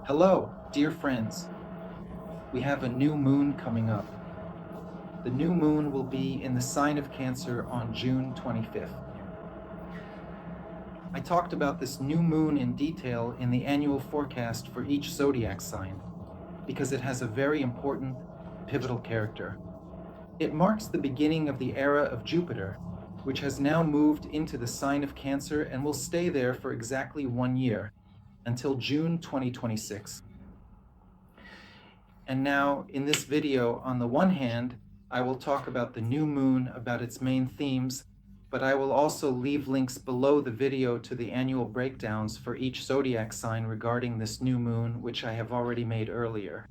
Hello, dear friends. We have a new moon coming up. The new moon will be in the sign of Cancer on June 25th. I talked about this new moon in detail in the annual forecast for each zodiac sign because it has a very important, pivotal character. It marks the beginning of the era of Jupiter, which has now moved into the sign of Cancer and will stay there for exactly 1 year, until June 2026. And now, in this video, on the one hand, I will talk about the new moon, about its main themes, but I will also leave links below the video to the annual breakdowns for each zodiac sign regarding this new moon, which I have already made earlier.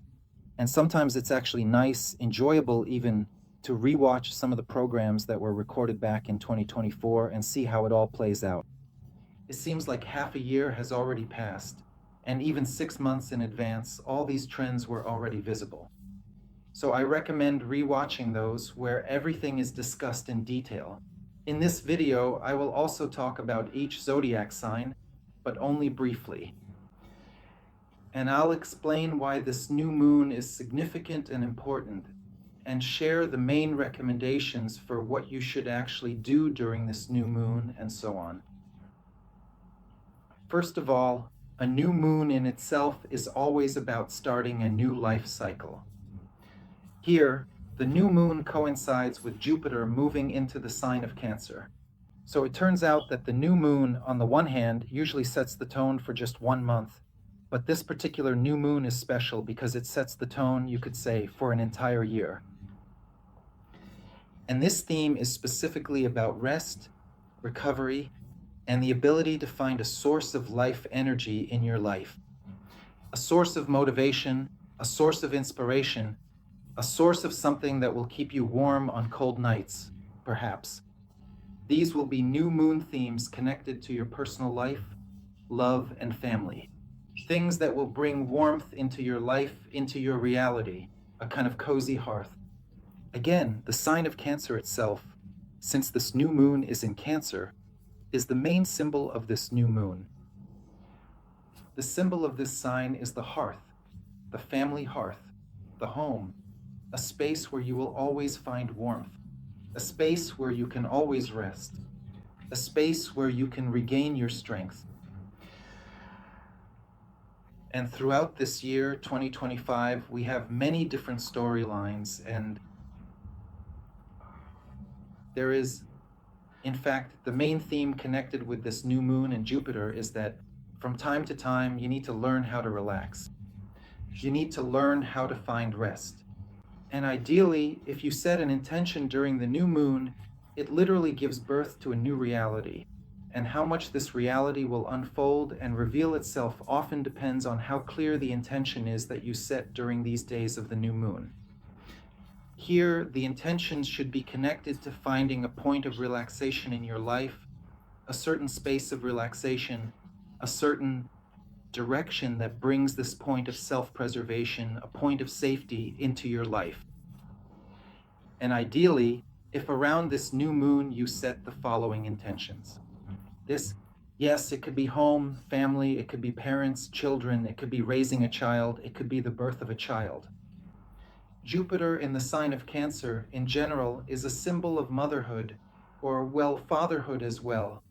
And sometimes it's actually nice, enjoyable even, to rewatch some of the programs that were recorded back in 2024 and see how it all plays out. It seems like half a year has already passed, and even 6 months in advance, all these trends were already visible. So I recommend rewatching those where everything is discussed in detail. In this video, I will also talk about each zodiac sign, but only briefly. And I'll explain why this new moon is significant and important, and share the main recommendations for what you should actually do during this new moon, and so on. First of all, a new moon in itself is always about starting a new life cycle. Here, the new moon coincides with Jupiter moving into the sign of Cancer. So it turns out that the new moon, on the one hand, usually sets the tone for just 1 month, but this particular new moon is special because it sets the tone, you could say, for an entire year. And this theme is specifically about rest, recovery, and the ability to find a source of life energy in your life. A source of motivation, a source of inspiration, a source of something that will keep you warm on cold nights, perhaps. These will be new moon themes connected to your personal life, love, and family. Things that will bring warmth into your life, into your reality, a kind of cozy hearth. Again, the sign of Cancer itself, since this new moon is in Cancer, is the main symbol of this new moon. The symbol of this sign is the hearth, the family hearth, the home, a space where you will always find warmth, a space where you can always rest, a space where you can regain your strength. And throughout this year, 2025, we have many different storylines, and there is, in fact, the main theme connected with this new moon and Jupiter is that from time to time, you need to learn how to relax. You need to learn how to find rest. And ideally, if you set an intention during the new moon, it literally gives birth to a new reality. And how much this reality will unfold and reveal itself often depends on how clear the intention is that you set during these days of the new moon. Here, the intentions should be connected to finding a point of relaxation in your life, a certain space of relaxation, a certain direction that brings this point of self-preservation, a point of safety into your life. And ideally, if around this new moon you set the following intentions. Yes, it could be home, family, it could be parents, children, it could be raising a child, it could be the birth of a child. Jupiter in the sign of Cancer, in general, is a symbol of motherhood, or, well, fatherhood as well.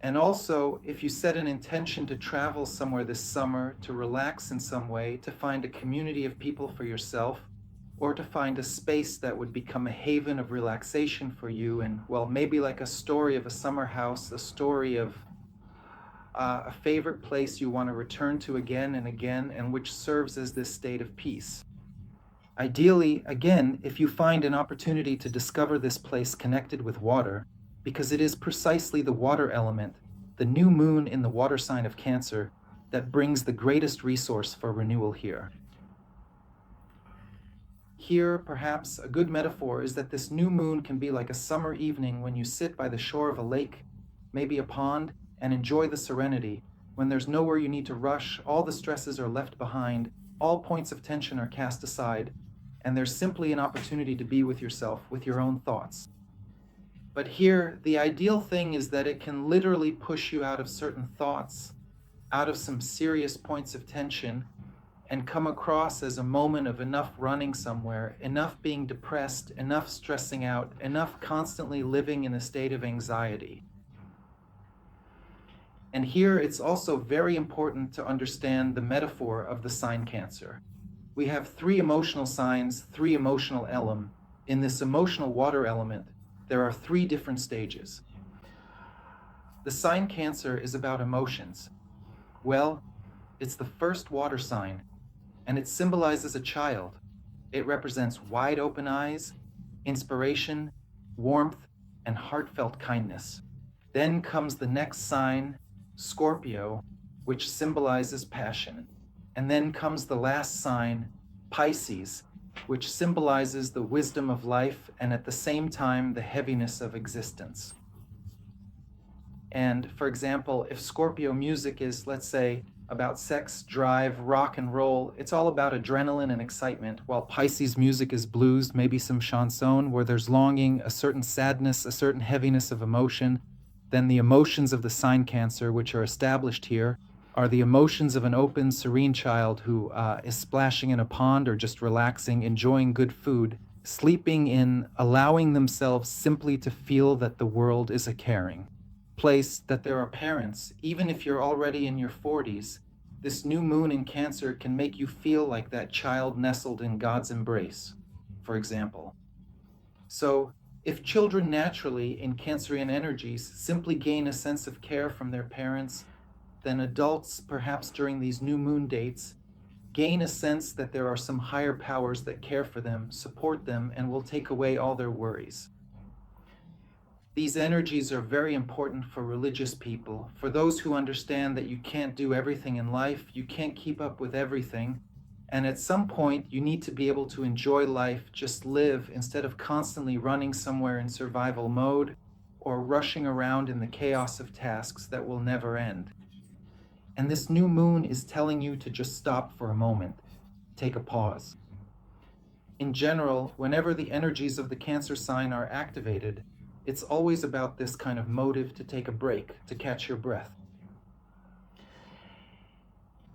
And also, if you set an intention to travel somewhere this summer, to relax in some way, to find a community of people for yourself, or to find a space that would become a haven of relaxation for you, and, well, maybe like a story of a summer house, a story of a favorite place you want to return to again and again, and which serves as this state of peace. Ideally, again, if you find an opportunity to discover this place connected with water, because it is precisely the water element, the new moon in the water sign of Cancer, that brings the greatest resource for renewal here. Here, perhaps, a good metaphor is that this new moon can be like a summer evening when you sit by the shore of a lake, maybe a pond, and enjoy the serenity, when there's nowhere you need to rush, all the stresses are left behind, all points of tension are cast aside, and there's simply an opportunity to be with yourself, with your own thoughts. But here, the ideal thing is that it can literally push you out of certain thoughts, out of some serious points of tension and come across as a moment of enough running somewhere, enough being depressed, enough stressing out, enough constantly living in a state of anxiety. And here it's also very important to understand the metaphor of the sign Cancer. We have 3 emotional signs, 3 emotional elements. In this emotional water element, there are 3 different stages. The sign Cancer is about emotions. Well, it's the first water sign, and it symbolizes a child. It represents wide open eyes, inspiration, warmth, and heartfelt kindness. Then comes the next sign, Scorpio, which symbolizes passion. And then comes the last sign, Pisces, which symbolizes the wisdom of life and at the same time the heaviness of existence. And for example, if Scorpio music is, let's say, about sex, drive, rock and roll, it's all about adrenaline and excitement, while Pisces music is blues, maybe some chanson, where there's longing, a certain sadness, a certain heaviness of emotion. Then the emotions of the sign Cancer, which are established here, are the emotions of an open, serene child who is splashing in a pond or just relaxing, enjoying good food, sleeping in, allowing themselves simply to feel that the world is a caring place, that there are parents. Even if you're already in your 40s, this new moon in Cancer can make you feel like that child nestled in God's embrace, for example. So, if children naturally in Cancerian energies simply gain a sense of care from their parents, then adults, perhaps during these new moon dates, gain a sense that there are some higher powers that care for them, support them, and will take away all their worries. These energies are very important for religious people, for those who understand that you can't do everything in life, you can't keep up with everything, and at some point you need to be able to enjoy life, just live, instead of constantly running somewhere in survival mode or rushing around in the chaos of tasks that will never end. And this new moon is telling you to just stop for a moment, take a pause. In general, whenever the energies of the Cancer sign are activated, it's always about this kind of motive to take a break, to catch your breath.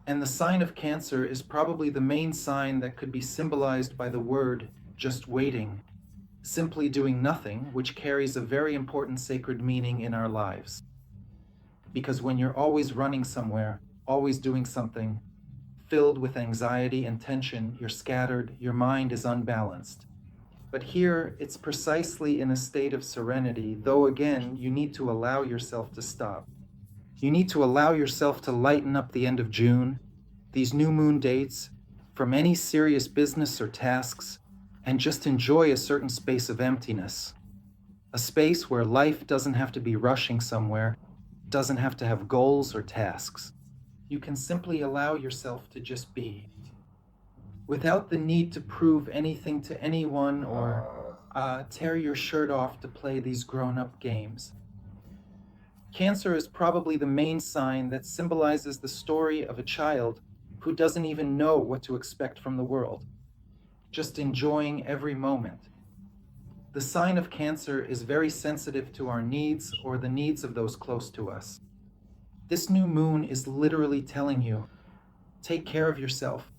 And the sign of Cancer is probably the main sign that could be symbolized by the word just waiting, simply doing nothing, which carries a very important sacred meaning in our lives. Because when you're always running somewhere, always doing something, filled with anxiety and tension, you're scattered, your mind is unbalanced. But here, it's precisely in a state of serenity, though again, you need to allow yourself to stop. You need to allow yourself to lighten up the end of June, these new moon dates, from any serious business or tasks, and just enjoy a certain space of emptiness. A space where life doesn't have to be rushing somewhere, doesn't have to have goals or tasks. You can simply allow yourself to just be, without the need to prove anything to anyone or tear your shirt off to play these grown-up games. Cancer is probably the main sign that symbolizes the story of a child who doesn't even know what to expect from the world, just enjoying every moment. The sign of Cancer is very sensitive to our needs or the needs of those close to us. This new moon is literally telling you, take care of yourself.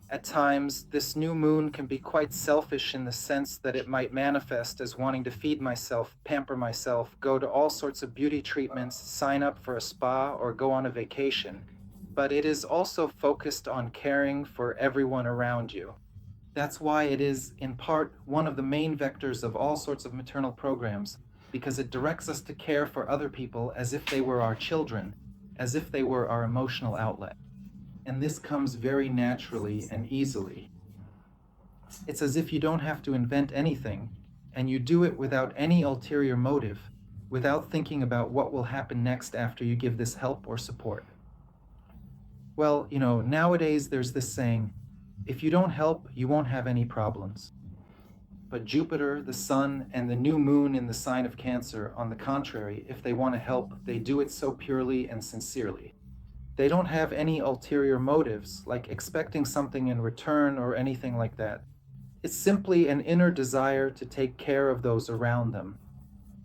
At times, this new moon can be quite selfish in the sense that it might manifest as wanting to feed myself, pamper myself, go to all sorts of beauty treatments, sign up for a spa, or go on a vacation. But it is also focused on caring for everyone around you. That's why it is, in part, one of the main vectors of all sorts of maternal programs, because it directs us to care for other people as if they were our children, as if they were our emotional outlet. And this comes very naturally and easily. It's as if you don't have to invent anything, and you do it without any ulterior motive, without thinking about what will happen next after you give this help or support. Well, nowadays there's this saying, if you don't help, you won't have any problems. But Jupiter, the Sun, and the new moon in the sign of Cancer, on the contrary, if they want to help, they do it so purely and sincerely. They don't have any ulterior motives, like expecting something in return or anything like that. It's simply an inner desire to take care of those around them.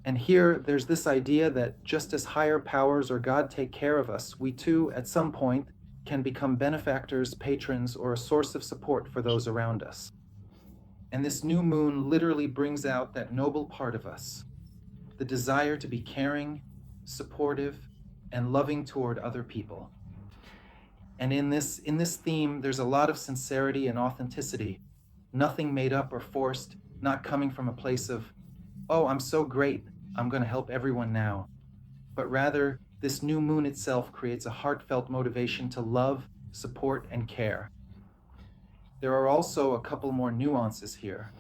And here, there's this idea that just as higher powers or God take care of us, we too, at some point, can become benefactors, patrons, or a source of support for those around us. And this new moon literally brings out that noble part of us, the desire to be caring, supportive, and loving toward other people. And in this theme, there's a lot of sincerity and authenticity, nothing made up or forced, not coming from a place of, oh, I'm so great, I'm going to help everyone now. But rather, this new moon itself creates a heartfelt motivation to love, support, and care. There are also a couple more nuances here.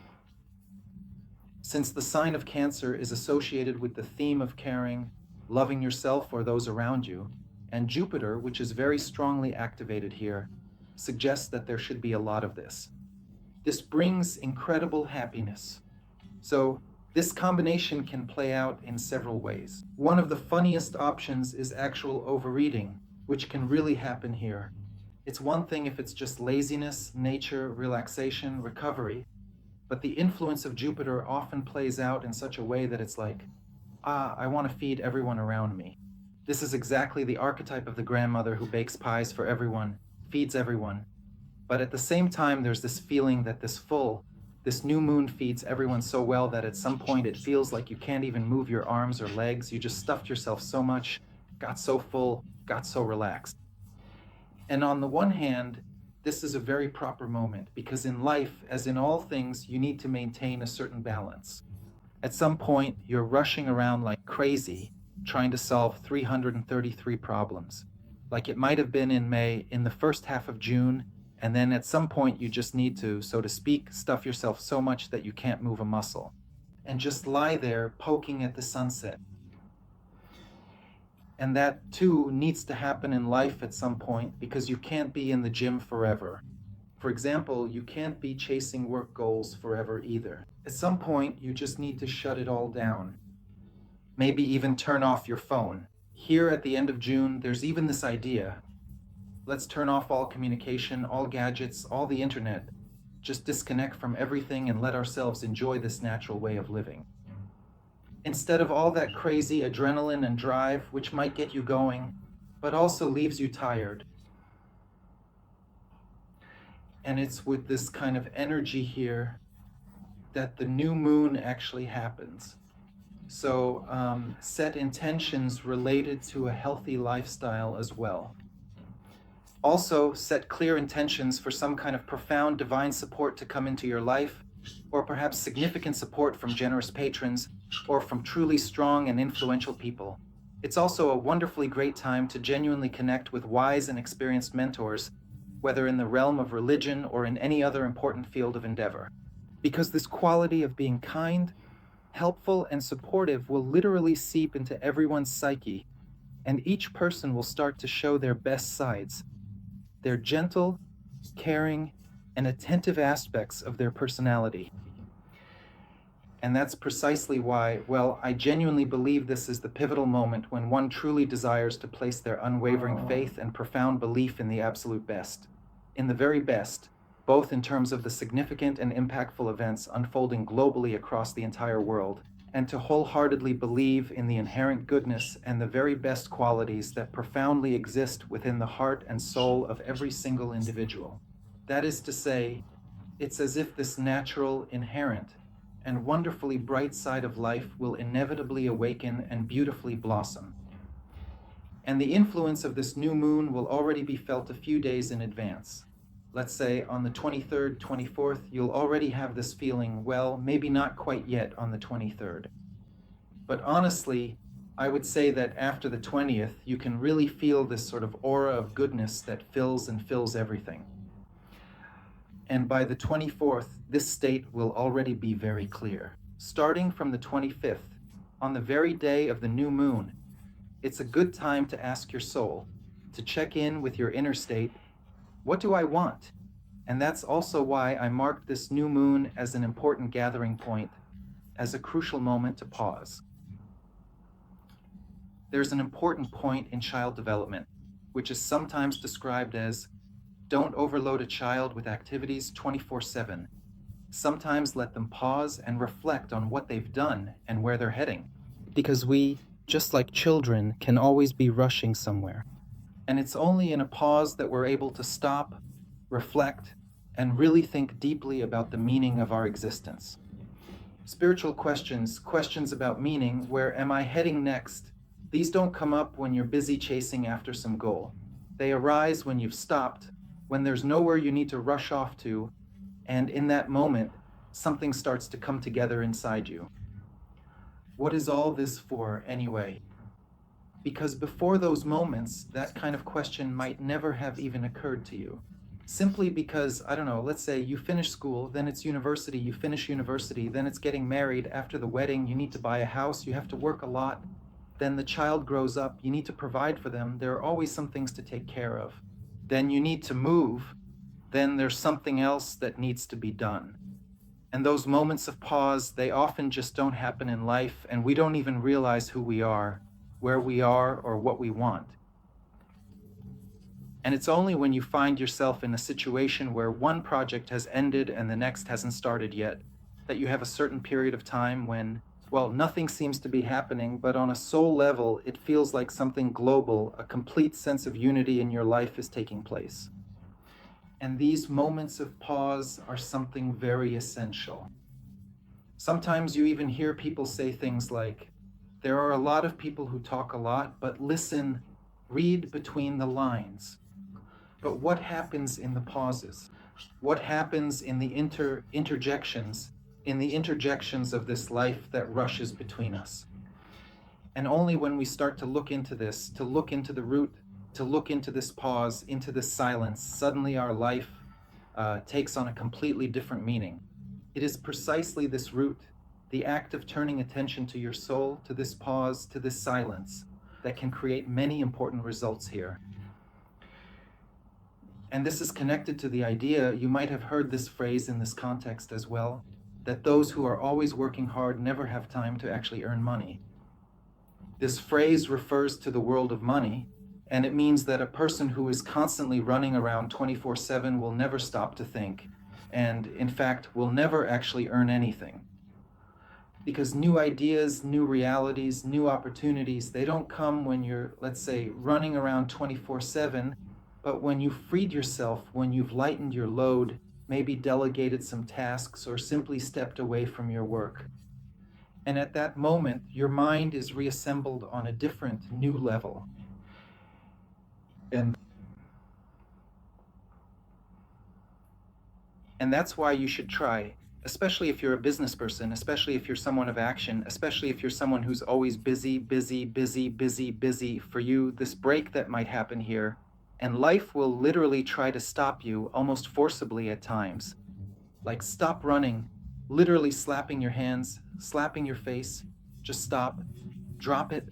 Since the sign of Cancer is associated with the theme of caring, loving yourself or those around you, and Jupiter, which is very strongly activated here, suggests that there should be a lot of this. This brings incredible happiness. So, this combination can play out in several ways. One of the funniest options is actual overeating, which can really happen here. It's one thing if it's just laziness, nature, relaxation, recovery, but the influence of Jupiter often plays out in such a way that it's like, I want to feed everyone around me. This is exactly the archetype of the grandmother who bakes pies for everyone, feeds everyone. But at the same time, there's this feeling that this new moon feeds everyone so well that at some point it feels like you can't even move your arms or legs. You just stuffed yourself so much, got so full, got so relaxed. And on the one hand, this is a very proper moment because in life, as in all things, you need to maintain a certain balance. At some point, you're rushing around like crazy, trying to solve 333 problems. Like it might have been in May, in the first half of June, and then at some point you just need to, so to speak, stuff yourself so much that you can't move a muscle. And just lie there poking at the sunset. And that too needs to happen in life at some point because you can't be in the gym forever. For example, you can't be chasing work goals forever either. At some point, you just need to shut it all down. Maybe even turn off your phone. Here at the end of June, there's even this idea. Let's turn off all communication, all gadgets, all the internet. Just disconnect from everything and let ourselves enjoy this natural way of living. Instead of all that crazy adrenaline and drive, which might get you going, but also leaves you tired. And it's with this kind of energy here that the new moon actually happens. So set intentions related to a healthy lifestyle as well. Also set clear intentions for some kind of profound divine support to come into your life, or perhaps significant support from generous patrons, or from truly strong and influential people. It's also a wonderfully great time to genuinely connect with wise and experienced mentors, whether in the realm of religion or in any other important field of endeavor. Because this quality of being kind, helpful, and supportive will literally seep into everyone's psyche, and each person will start to show their best sides, their gentle, caring, and attentive aspects of their personality. And that's precisely why, well, I genuinely believe this is the pivotal moment when one truly desires to place their unwavering faith and profound belief in the absolute best, in the very best, both in terms of the significant and impactful events unfolding globally across the entire world, and to wholeheartedly believe in the inherent goodness and the very best qualities that profoundly exist within the heart and soul of every single individual. That is to say, it's as if this natural, inherent, and wonderfully bright side of life will inevitably awaken and beautifully blossom. And the influence of this new moon will already be felt a few days in advance. Let's say on the 23rd, 24th, you'll already have this feeling, well, maybe not quite yet on the 23rd. But honestly, I would say that after the 20th, you can really feel this sort of aura of goodness that fills everything. And by the 24th, this state will already be very clear. Starting from the 25th, on the very day of the new moon, it's a good time to ask your soul, to check in with your inner state. What do I want? And that's also why I marked this new moon as an important gathering point, as a crucial moment to pause. There's an important point in child development, which is sometimes described as don't overload a child with activities 24/7. Sometimes let them pause and reflect on what they've done and where they're heading. because we, just like children, can always be rushing somewhere. And it's only in a pause that we're able to stop, reflect, and really think deeply about the meaning of our existence. Spiritual questions, questions about meaning, where am I heading next? These don't come up when you're busy chasing after some goal. They arise when you've stopped, when there's nowhere you need to rush off to, and in that moment, something starts to come together inside you. What is all this for, anyway? Because before those moments, that kind of question might never have even occurred to you. Simply because, I don't know, let's say you finish school, then it's university, you finish university, then it's getting married, after the wedding, you need to buy a house, you have to work a lot, then the child grows up, you need to provide for them, there are always some things to take care of. Then you need to move, then there's something else that needs to be done. And those moments of pause, they often just don't happen in life, and we don't even realize who we are, where we are, or what we want. And it's only when you find yourself in a situation where one project has ended and the next hasn't started yet, that you have a certain period of time when, well, nothing seems to be happening, but on a soul level, it feels like something global, a complete sense of unity in your life is taking place. And these moments of pause are something very essential. Sometimes you even hear people say things like, there are a lot of people who talk a lot, but listen, read between the lines. But what happens in the pauses? What happens in the interjections of this life that rushes between us? And only when we start to look into this, to look into the root, to look into this pause, into this silence, suddenly our life takes on a completely different meaning. It is precisely this root, the act of turning attention to your soul, to this pause, to this silence, that can create many important results here. And this is connected to the idea, you might have heard this phrase in this context as well, that those who are always working hard never have time to actually earn money. This phrase refers to the world of money, and it means that a person who is constantly running around 24/7 will never stop to think, and in fact will never actually earn anything. Because new ideas, new realities, new opportunities, they don't come when you're, let's say, running around 24/7, but when you've freed yourself, when you've lightened your load, maybe delegated some tasks, or simply stepped away from your work. And at that moment, your mind is reassembled on a different, new level. And that's why you should try, especially if you're a business person, especially if you're someone of action, especially if you're someone who's always busy. For you, this break that might happen here, and life will literally try to stop you almost forcibly at times. Like stop running, literally slapping your hands, slapping your face, just stop, drop it,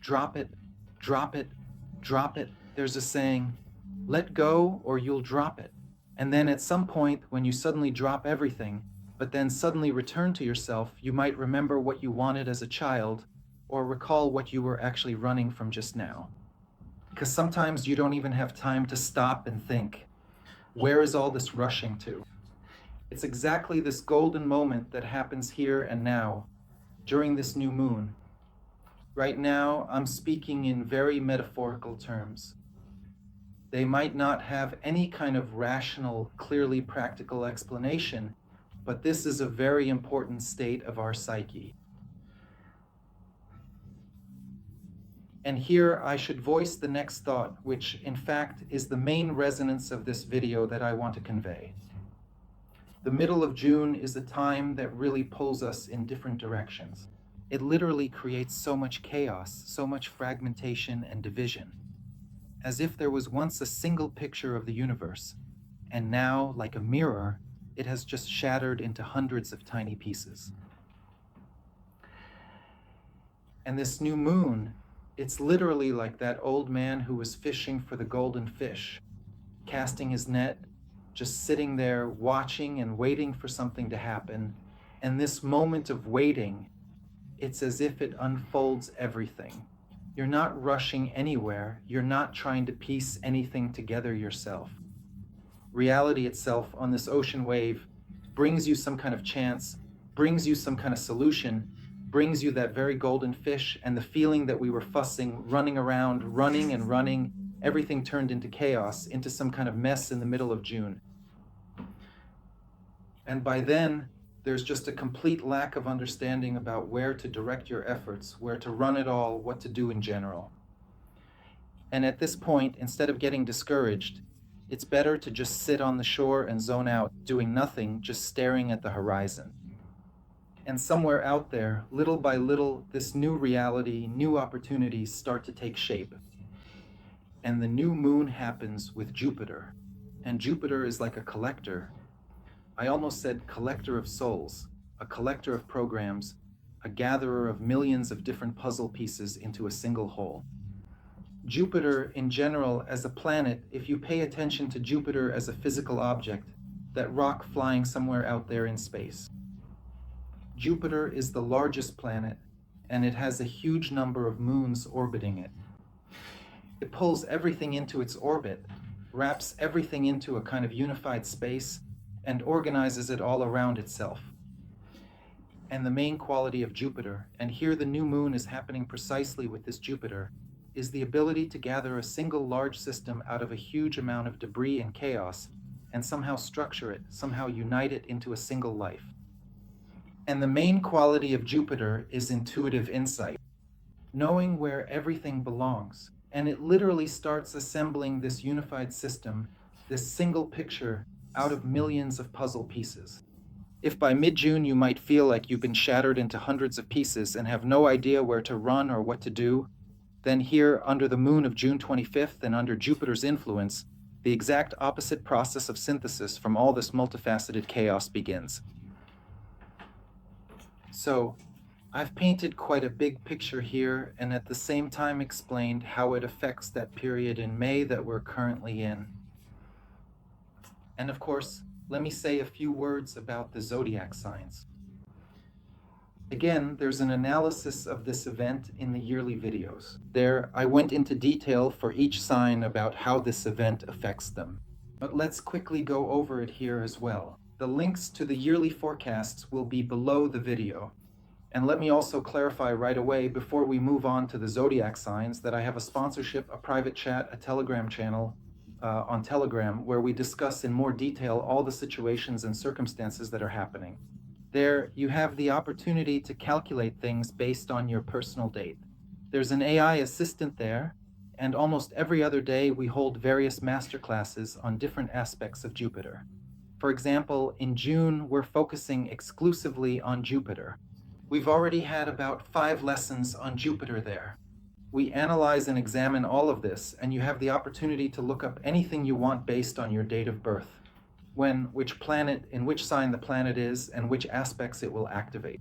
drop it, drop it, drop it. There's a saying, let go or you'll drop it. And then at some point when you suddenly drop everything, but then suddenly return to yourself, you might remember what you wanted as a child, or recall what you were actually running from just now. Because sometimes you don't even have time to stop and think, where is all this rushing to? It's exactly this golden moment that happens here and now, during this new moon. Right now, I'm speaking in very metaphorical terms. They might not have any kind of rational, clearly practical explanation, but this is a very important state of our psyche. And here I should voice the next thought, which in fact is the main resonance of this video that I want to convey. The middle of June is a time that really pulls us in different directions. It literally creates so much chaos, so much fragmentation and division. As if there was once a single picture of the universe, and now, like a mirror, it has just shattered into hundreds of tiny pieces. And this new moon, it's literally like that old man who was fishing for the golden fish, casting his net, just sitting there watching and waiting for something to happen. And this moment of waiting, it's as if it unfolds everything. You're not rushing anywhere. You're not trying to piece anything together yourself. Reality itself on this ocean wave brings you some kind of chance, brings you some kind of solution, brings you that very golden fish, and the feeling that we were fussing, running around, running and running, everything turned into chaos, into some kind of mess in the middle of June. And by then, there's just a complete lack of understanding about where to direct your efforts, where to run it all, what to do in general. And at this point, instead of getting discouraged, it's better to just sit on the shore and zone out, doing nothing, just staring at the horizon. And somewhere out there, little by little, this new reality, new opportunities start to take shape. And the new moon happens with Jupiter. And Jupiter is like a collector. I almost said collector of souls, a collector of programs, a gatherer of millions of different puzzle pieces into a single whole. Jupiter, in general, as a planet, if you pay attention to Jupiter as a physical object, that rock flying somewhere out there in space. Jupiter is the largest planet, and it has a huge number of moons orbiting it. It pulls everything into its orbit, wraps everything into a kind of unified space, and organizes it all around itself. And the main quality of Jupiter, and here the new moon is happening precisely with this Jupiter, is the ability to gather a single large system out of a huge amount of debris and chaos, and somehow structure it, somehow unite it into a single life. And the main quality of Jupiter is intuitive insight, knowing where everything belongs. And it literally starts assembling this unified system, this single picture, out of millions of puzzle pieces. If by mid-June you might feel like you've been shattered into hundreds of pieces and have no idea where to run or what to do, then here, under the moon of June 25th and under Jupiter's influence, the exact opposite process of synthesis from all this multifaceted chaos begins. So, I've painted quite a big picture here and at the same time explained how it affects that period in May that we're currently in. And of course, let me say a few words about the zodiac signs. Again, there's an analysis of this event in the yearly videos. There, I went into detail for each sign about how this event affects them. But let's quickly go over it here as well. The links to the yearly forecasts will be below the video. And let me also clarify right away before we move on to the zodiac signs that I have a sponsorship, a private chat, a Telegram channel on Telegram where we discuss in more detail all the situations and circumstances that are happening. There, you have the opportunity to calculate things based on your personal date. There's an AI assistant there, and almost every other day we hold various masterclasses on different aspects of Jupiter. For example, in June, we're focusing exclusively on Jupiter. We've already had about 5 lessons on Jupiter there. We analyze and examine all of this, and you have the opportunity to look up anything you want based on your date of birth. When, which planet, in which sign the planet is, and which aspects it will activate.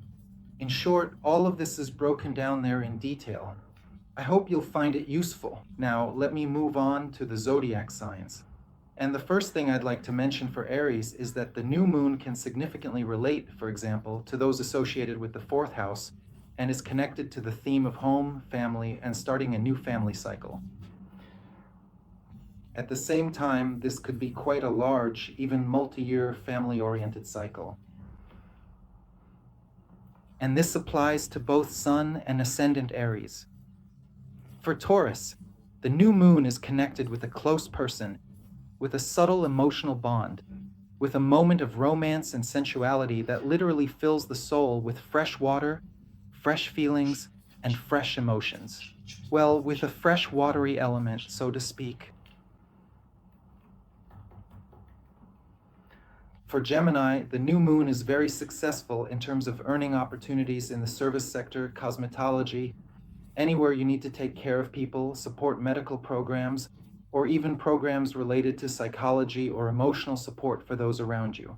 In short, all of this is broken down there in detail. I hope you'll find it useful. Now, let me move on to the zodiac signs. And the first thing I'd like to mention for Aries is that the new moon can significantly relate, for example, to those associated with the 4th house, and is connected to the theme of home, family, and starting a new family cycle. At the same time, this could be quite a large, even multi-year family-oriented cycle. And this applies to both Sun and Ascendant Aries. For Taurus, the new moon is connected with a close person, with a subtle emotional bond, with a moment of romance and sensuality that literally fills the soul with fresh water, fresh feelings, and fresh emotions. Well, with a fresh watery element, so to speak. For Gemini, the new moon is very successful in terms of earning opportunities in the service sector, cosmetology, anywhere you need to take care of people, support medical programs, or even programs related to psychology or emotional support for those around you.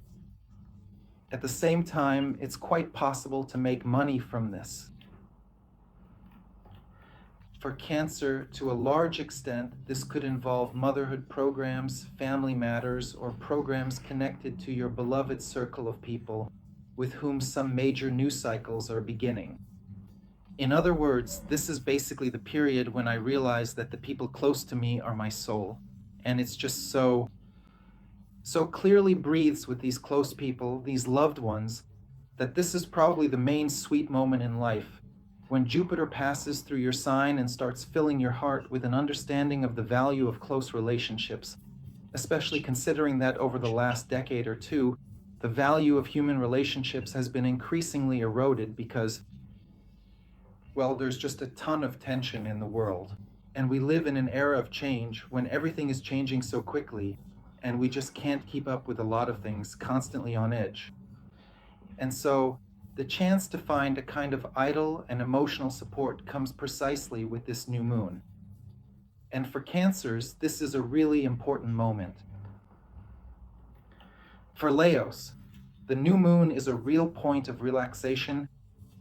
At the same time, it's quite possible to make money from this. For Cancer, to a large extent, this could involve motherhood programs, family matters, or programs connected to your beloved circle of people with whom some major news cycles are beginning. In other words, this is basically the period when I realize that the people close to me are my soul. And it's just so clearly breathes with these close people, these loved ones, that this is probably the main sweet moment in life, when Jupiter passes through your sign and starts filling your heart with an understanding of the value of close relationships, especially considering that over the last decade or two, the value of human relationships has been increasingly eroded because, well, there's just a ton of tension in the world. And we live in an era of change when everything is changing so quickly, and we just can't keep up with a lot of things, constantly on edge. And so, the chance to find a kind of idle and emotional support comes precisely with this new moon. And for Cancers, this is a really important moment. For Leos, the new moon is a real point of relaxation,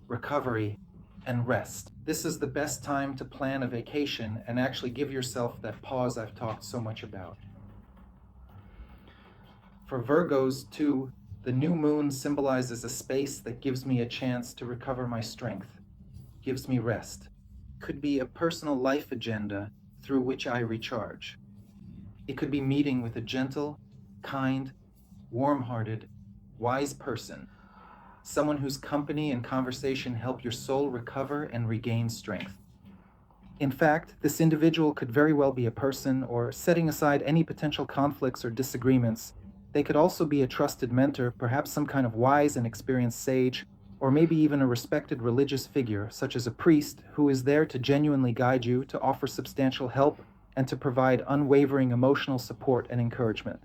recovery, and rest. This is the best time to plan a vacation and actually give yourself that pause I've talked so much about. For Virgos, too, the new moon symbolizes a space that gives me a chance to recover my strength, gives me rest. Could be a personal life agenda through which I recharge. It could be meeting with a gentle, kind, warm-hearted, wise person, someone whose company and conversation help your soul recover and regain strength. In fact, this individual could very well be a person, or setting aside any potential conflicts or disagreements, they could also be a trusted mentor, perhaps some kind of wise and experienced sage, or maybe even a respected religious figure, such as a priest, who is there to genuinely guide you, to offer substantial help, and to provide unwavering emotional support and encouragement.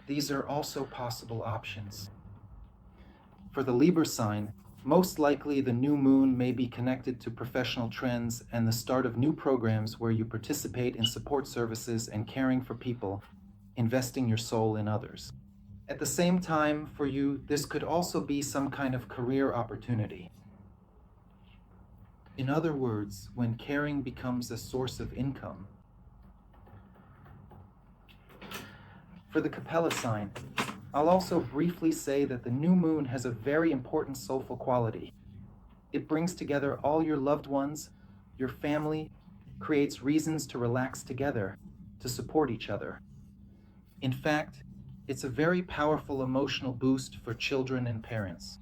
These are also possible options. For the Libra sign, most likely the new moon may be connected to professional trends and the start of new programs where you participate in support services and caring for people, investing your soul in others. At the same time, for you, this could also be some kind of career opportunity. In other words, when caring becomes a source of income. For the Capella sign, I'll also briefly say that the new moon has a very important soulful quality. It brings together all your loved ones, your family, creates reasons to relax together, to support each other. In fact, it's a very powerful emotional boost for children and parents.